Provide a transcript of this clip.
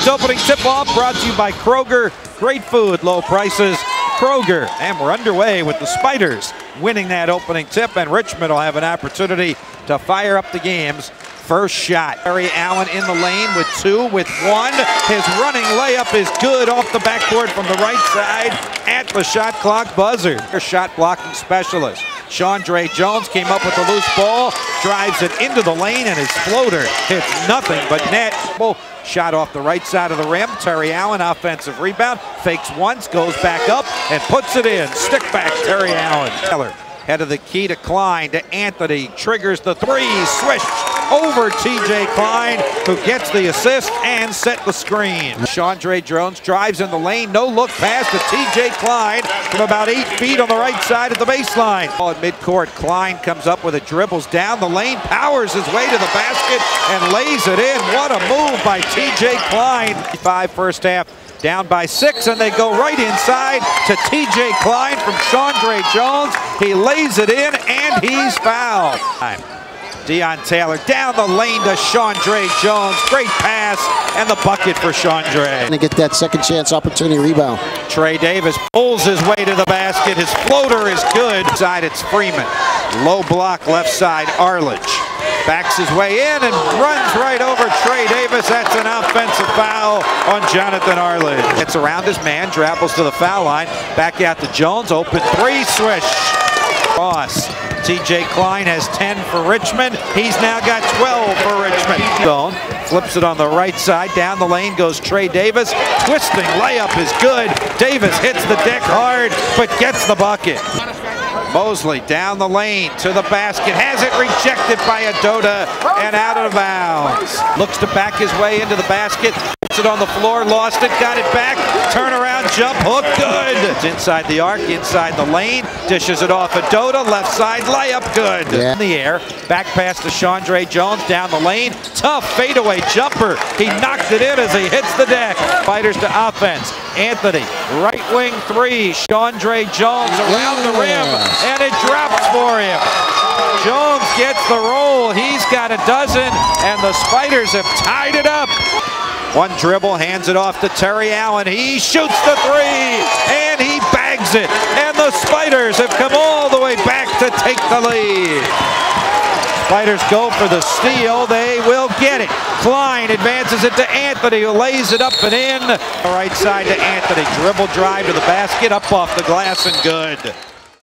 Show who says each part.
Speaker 1: Today's opening tip-off brought to you by Kroger. Great food, low prices. Kroger. And we're underway with the Spiders winning that opening tip, and Richmond will have an opportunity to fire up the game's first shot. Terry Allen in the lane with 2, with 1. His running layup is good off the backboard from the right side at the shot clock buzzer. Their shot blocking specialist, Chandre Jones, came up with the loose ball, drives it into the lane, and his floater hits nothing but net. Shot off the right side of the rim. Terry Allen, offensive rebound, fakes once, goes back up, and puts it in. Stick back, Terry Allen. Taylor, head of the key to Klein, to Anthony, triggers the 3, swish over TJ Klein, who gets the assist and set the screen. Chandre Jones drives in the lane, no look pass to TJ Klein from about 8 feet on the right side of the baseline. Ball at midcourt, Klein comes up with it, dribbles down the lane, powers his way to the basket and lays it in. What a move by TJ Klein. 5 first half. Down by 6, and they go right inside to TJ Klein from Chandre Jones. He lays it in, and he's fouled. Deon Taylor down the lane to Chandre Jones. Great pass, and the bucket for Chandre.
Speaker 2: To get that second chance opportunity rebound.
Speaker 1: Trey Davis pulls his way to the basket. His floater is good. Side, it's Freeman. Low block left side, Arledge. Backs his way in and runs right over Trey Davis. That's an offensive foul on Jonathan Arledge. Gets around his man, travels to the foul line. Back out to Jones, open 3, swish. Ross. TJ Klein has 10 for Richmond. He's now got 12 for Richmond. Zone, flips it on the right side. Down the lane goes Trey Davis. Twisting layup is good. Davis hits the deck hard, but gets the bucket. Mosley down the lane to the basket, has it rejected by Adota and out of bounds. Looks to back his way into the basket, puts it on the floor, lost it, got it back, turn around, jump hook, good. It's inside the arc, inside the lane, dishes it off Adota, left side layup, good.
Speaker 2: Yeah.
Speaker 1: In the air, back pass to Chandre Jones down the lane, tough fadeaway jumper. He knocked it in as he hits the deck. Fighters to offense. Anthony, right wing 3, Chandre Jones around the rim, and it drops for him. Jones gets the roll, he's got a dozen, and the Spiders have tied it up. One dribble, hands it off to Terry Allen, he shoots the 3, and he bags it, and the Spiders have come all the way back to take the lead. Spiders go for the steal, they will get it. Klein advances it to Anthony, who lays it up and in. The right side to Anthony, dribble drive to the basket, up off the glass and good.